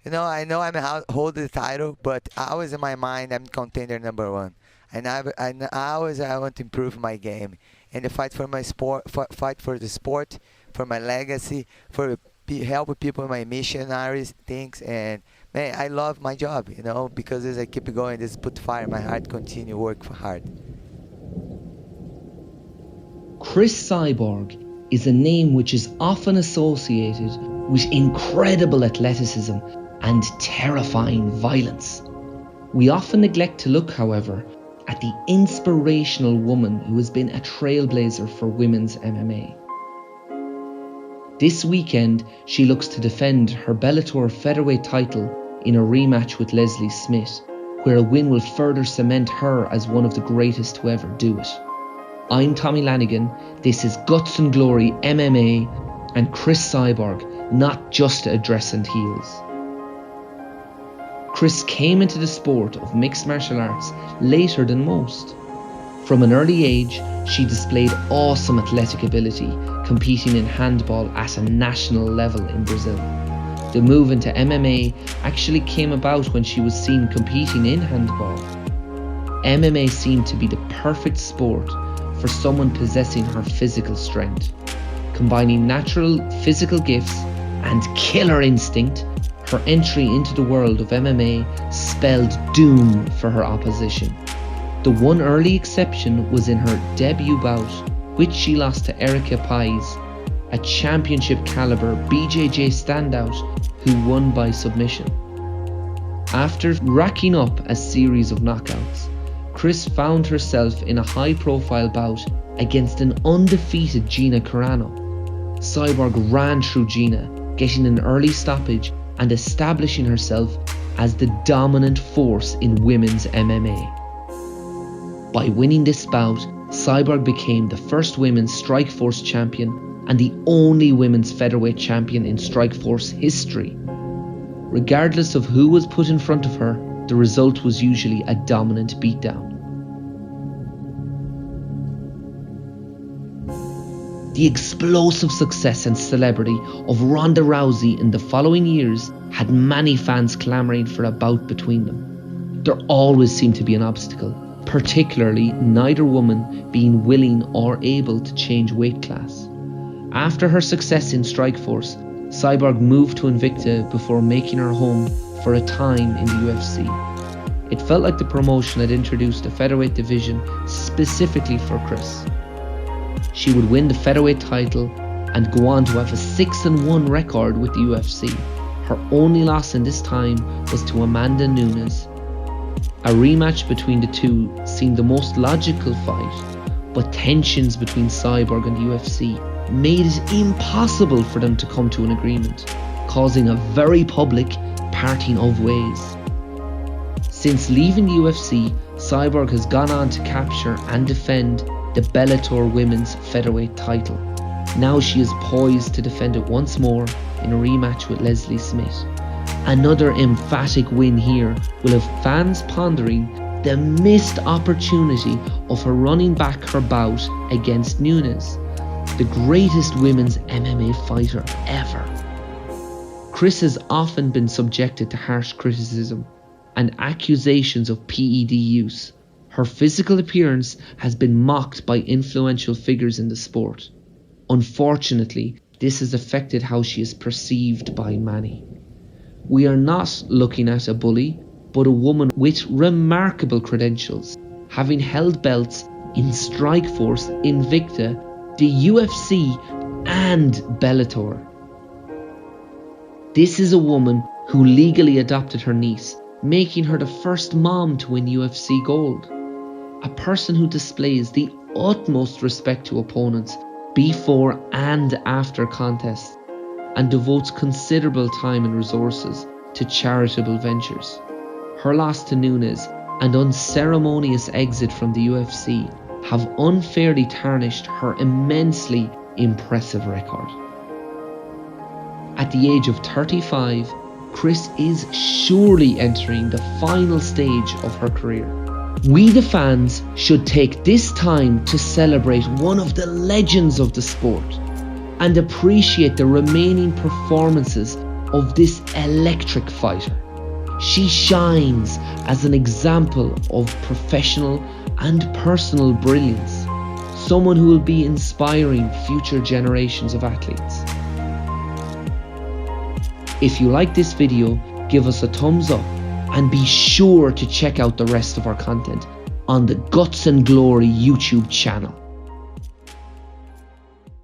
I know hold the title, but always in my mind, I'm contender number one. I always I want to improve my game and to fight for my sport, fight for the sport, for my legacy, for help people, my missionaries things, and man, I love my job, because as I keep going, this put fire in my heart, continue work hard. Cris Cyborg is a name which is often associated with incredible athleticism and terrifying violence. We often neglect to look, however, at the inspirational woman who has been a trailblazer for women's MMA. This weekend, she looks to defend her Bellator featherweight title in a rematch with Leslie Smith, where a win will further cement her as one of the greatest to ever do it. I'm Tommy Lannigan, this is Guts and Glory MMA, and Cris Cyborg, not just a dress and heels. Cris came into the sport of mixed martial arts later than most. From an early age, she displayed awesome athletic ability, competing in handball at a national level in Brazil. The move into MMA actually came about when she was seen competing in handball. MMA seemed to be the perfect sport for someone possessing her physical strength. Combining natural physical gifts and killer instinct, her entry into the world of MMA spelled doom for her opposition. The one early exception was in her debut bout, which she lost to Erica Pais, a championship caliber BJJ standout who won by submission. After racking up a series of knockouts, Cris found herself in a high-profile bout against an undefeated Gina Carano. Cyborg ran through Gina, getting an early stoppage and establishing herself as the dominant force in women's MMA. By winning this bout, Cyborg became the first women's Strikeforce champion and the only women's featherweight champion in Strikeforce history. Regardless of who was put in front of her, the result was usually a dominant beatdown. The explosive success and celebrity of Ronda Rousey in the following years had many fans clamouring for a bout between them. There always seemed to be an obstacle, particularly neither woman being willing or able to change weight class. After her success in Strikeforce, Cyborg moved to Invicta before making her home for a time in the UFC. It felt like the promotion had introduced a featherweight division specifically for Cris. She would win the featherweight title and go on to have a 6-1 record with the UFC. Her only loss in this time was to Amanda Nunes. A rematch between the two seemed the most logical fight, but tensions between Cyborg and the UFC made it impossible for them to come to an agreement, causing a very public parting of ways. Since leaving the UFC, Cyborg has gone on to capture and defend the Bellator Women's Featherweight title. Now she is poised to defend it once more in a rematch with Leslie Smith. Another emphatic win here will have fans pondering the missed opportunity of her running back her bout against Nunes, the greatest women's MMA fighter ever. Cris has often been subjected to harsh criticism and accusations of PED use. Her physical appearance has been mocked by influential figures in the sport. Unfortunately, this has affected how she is perceived by many. We are not looking at a bully, but a woman with remarkable credentials, having held belts in Strikeforce, Invicta, the UFC and Bellator. This is a woman who legally adopted her niece, making her the first mom to win UFC gold. A person who displays the utmost respect to opponents before and after contests and devotes considerable time and resources to charitable ventures. Her loss to Nunes and unceremonious exit from the UFC have unfairly tarnished her immensely impressive record. At the age of 35, Cris is surely entering the final stage of her career. We the fans should take this time to celebrate one of the legends of the sport and appreciate the remaining performances of this electric fighter. She shines as an example of professional and personal brilliance, someone who will be inspiring future generations of athletes. If you like this video, give us a thumbs up and be sure to check out the rest of our content on the Guts and Glory YouTube channel.